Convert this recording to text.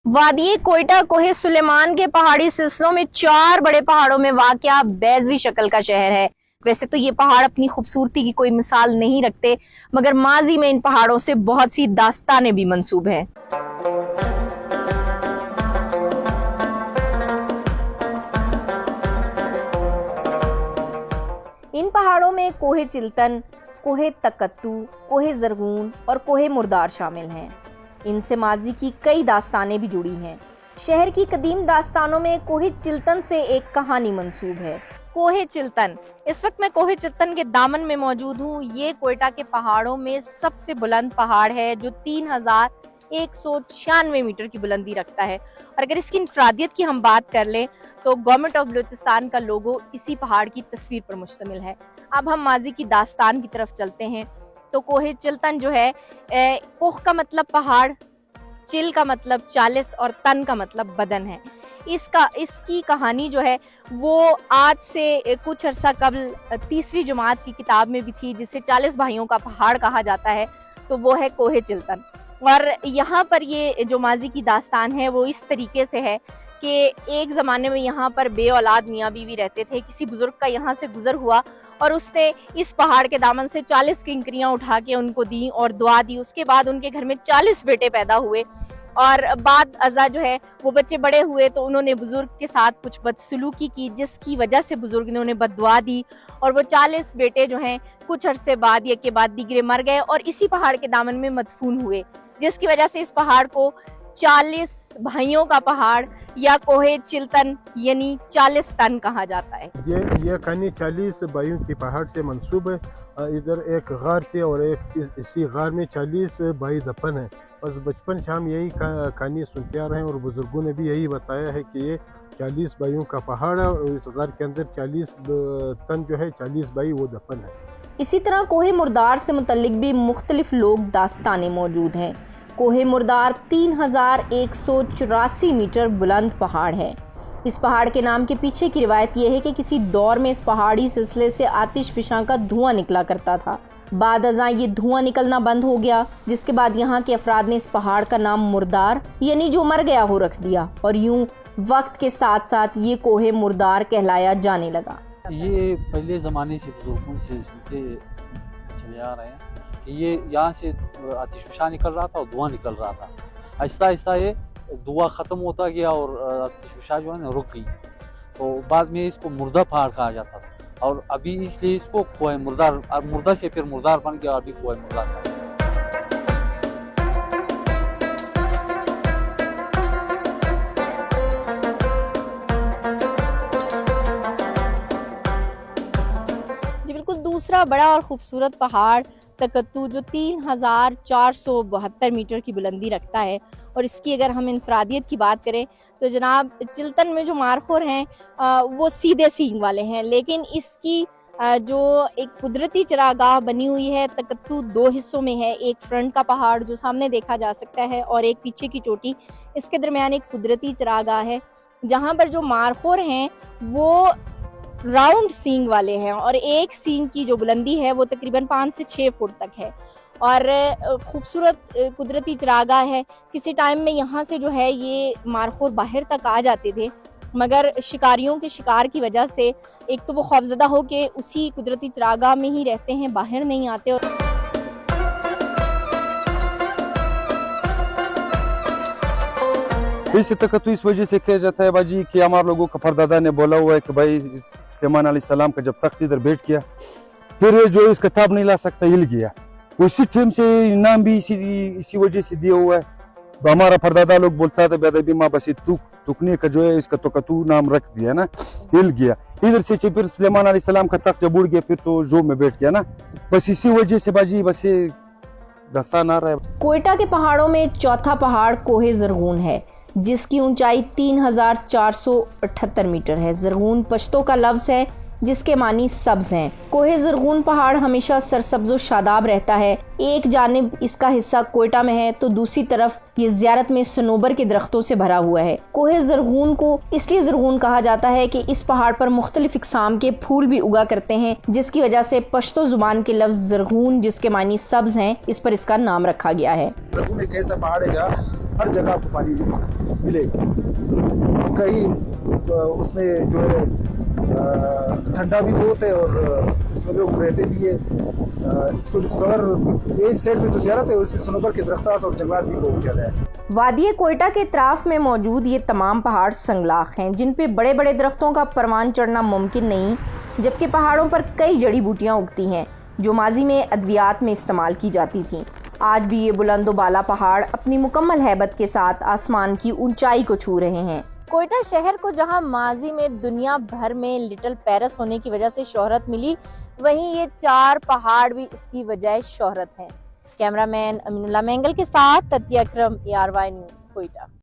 वादिये कोयटा कोहे सुलेमान के पहाड़ी सिलसिलों में 4 बड़े पहाड़ों में वाक़या बेज़वी शक्ल का शहर है। वैसे तो ये पहाड़ अपनी खूबसूरती की कोई मिसाल नहीं रखते, मगर माजी में इन पहाड़ों से बहुत सी दास्तानें भी मंसूब हैं। इन पहाड़ों में कोहे चिल्तन, कोहे तकत्तू, कोहे ज़रगून और कोहे मुर्दार शामिल हैं। इनसे माजी की कई दास्तानें भी जुड़ी हैं। शहर की कदीम दास्तानों में कोहे चिल्तन से एक कहानी मंसूब है। कोहे चिल्तन, इस वक्त मैं कोहे चिल्तन के दामन में मौजूद हूँ। ये कोयटा के पहाड़ों में सबसे बुलंद पहाड़ है जो 3196 मीटर की बुलंदी रखता है। और अगर इसकी इंफरादियत की हम बात कर लें तो गवर्नमेंट ऑफ बलूचिस्तान का लोगो इसी पहाड़ की तस्वीर पर मुश्तमिल है। अब हम माजी की दास्तान की तरफ चलते हैं। तो कोहे चिल्तन जो है, कोह का मतलब पहाड़, चिल का मतलब 40 और तन का मतलब बदन है। इसकी कहानी जो है वो आज से कुछ अरसा कबल 3वीं जमात की किताब में भी थी, जिसे 40 भाइयों का पहाड़ कहा जाता है। तो वो है कोहे चिल्तन। और यहाँ पर ये जो माजी की दास्तान है वो इस तरीके से है कि एक ज़माने में यहाँ पर बे औलाद मियाँ बीवी रहते थे। किसी बुजुर्ग का यहाँ से गुजर हुआ और उसने इस पहाड़ के दामन से 40 किंकरियाँ उठा के उनको दी और दुआ दी। उसके बाद उनके घर में 40 बेटे पैदा हुए और बाद अज़ा जो है वो बच्चे बड़े हुए तो उन्होंने बुजुर्ग के साथ कुछ बदसलूकी की, जिसकी वजह से बुजुर्ग ने उन्हें बद्दुआ दी और वो 40 बेटे जो हैं कुछ अरसे बाद एक के बाद दीगरे मर गए और इसी पहाड़ के दामन में मदफून हुए, जिसकी वजह से इस पहाड़ को 40 भाइयों का पहाड़ या कोहे चिल्तन यानी 40 तन कहा जाता है। ये कहानी 40 भाइयों की पहाड़ से मंसूब है। इधर एक गार थी और एक इसी गार में 40 भाई दफन है। बस बचपन से हम यही कहानी सुनते आ रहे हैं और बुजुर्गों ने भी यही बताया है कि ये 40 भाइयों का पहाड़ है और इस गार के अंदर 40 तन जो है 40 भाई वो दफन है। इसी तरह कोहे मुर्दार से मुतल्लिक भी मुख्तलिफ लोग दास्तानें मौजूद हैं। कोहे मुर्दार 3184 मीटर बुलंद पहाड़ है। इस पहाड़ के नाम के पीछे की रिवायत यह है कि किसी दौर में इस पहाड़ी सिलसिले से आतिश फिशां का धुआं निकला करता था। बाद अज़ां ये धुआं निकलना बंद हो गया, जिसके बाद यहाँ के अफराद ने इस पहाड़ का नाम मुर्दार यानी जो मर गया हो रख दिया और यूं वक्त के साथ साथ ये कोहे मुर्दार कहलाया जाने लगा। ये पहले ज़माने से बुजुर्गों से सुनते चले आ रहे हैं कि ये यहाँ से आतिशफिशा निकल रहा था और धुआं निकल रहा था। आहिस्ता आहिस्ता ये धुआं ख़त्म होता गया और आतिशफिशा जो है ना रुक गई। तो बाद में इसको मुर्दा पहाड़ कहा जाता था और अभी इसलिए इसको कोहे मुर्दार, मुर्दा से फिर मुर्दार बन गया, अभी कोहे मुर्दार है। दूसरा बड़ा और खूबसूरत पहाड़ तकत्तू जो 3472 मीटर की बुलंदी रखता है। और इसकी अगर हम इंफरादियत की बात करें तो जनाब चिल्तन में जो मारखोर हैं वो सीधे सींग वाले हैं, लेकिन इसकी जो एक कुदरती चरागाह बनी हुई है तकत्तू 2 हिस्सों में है। एक फ्रंट का पहाड़ जो सामने देखा जा सकता है और एक पीछे की चोटी, इसके दरमियान एक कुदरती चरागाह है जहाँ पर जो मारखोर हैं वो राउंड सींग वाले हैं और एक सींग की जो बुलंदी है वो तकरीबन 5 से 6 फुट तक है और खूबसूरत कुदरती चरागाह है। किसी टाइम में यहाँ से जो है ये मारखोर बाहर तक आ जाते थे, मगर शिकारियों के शिकार की वजह से एक तो वो खौफजदा हो के उसी कुदरती चरागाह में ही रहते हैं, बाहर नहीं आते। इस तकत्तू इस वजह से किया जाता है बाजी कि हमारे लोगों का परदादा ने बोला हुआ है कि भाई सुलेमान अलैहिस्सलाम का जब तख्त इधर बैठ गया फिर जो इस किताब नहीं ला सकता हिल गया। उसी टाइम से नाम भी इसी वजह से दिया हुआ है। हमारा परदादा लोग बोलता था बेदबी माँ बस तुकने का जो है इसका तकत्तू नाम रख दिया ना, हिल गया। इधर से फिर सुलेमान अलैहिस्सलाम का तख्त जब उड़ गया फिर तो जो में बैठ गया ना, बस इसी वजह से बाजी बस दास्तान आ रहा है। कोयटा के पहाड़ों में चौथा पहाड़ कोहे ज़रगून है जिसकी ऊंचाई 3478 मीटर है। ज़रगून पश्तो का लफ्ज़ है जिसके मानी सब्ज हैं। कोहे ज़रगून पहाड़ हमेशा सरसब्ज़ और शादाब रहता है। एक जानिब इसका हिस्सा कोयटा में है तो दूसरी तरफ ये ज़ियारत में सनोबर के दरख्तों से भरा हुआ है। कोहे ज़रगून को इसलिए ज़रगून कहा जाता है कि इस पहाड़ पर मुख्तलिफ इक़साम के फूल भी उगा करते हैं, जिसकी वजह से पश्तो जुबान के लफ्ज़ ज़रगून जिसके मानी सब्ज हैं इस पर इसका नाम रखा गया है। ज़रगून एक ऐसा पहाड़ है हर जगह आपको पानी मिलेगा। कहीं उसमें जो है ठंडा भी बहुत है और इसमें लोग रहते भी है। इसको डिस्कवर एक साइड में तो ज़्यादा है, इसमें सनोबर के दरख्तात और जंगलात भी बहुत ज़्यादा है। वादी कोयटा के इतराफ में मौजूद ये तमाम पहाड़ संगलाख हैं जिन पे बड़े बड़े दरख्तों का परवान चढ़ना मुमकिन नहीं, जबकि पहाड़ों पर कई जड़ी बूटियां उगती हैं जो माजी में अद्वियात में इस्तेमाल की जाती थीं। आज भी ये बुलंदो बाला पहाड़ अपनी मुकम्मल हैबत के साथ आसमान की ऊंचाई को छू रहे हैं। कोयटा शहर को जहां माजी में दुनिया भर में लिटिल पेरिस होने की वजह से शोहरत मिली, वहीं ये 4 पहाड़ भी इसकी वजह शोहरत हैं। कैमरामैन अमीनुल्लाह मेंगल के साथ ततिया अकरम, ARY न्यूज़, कोयटा।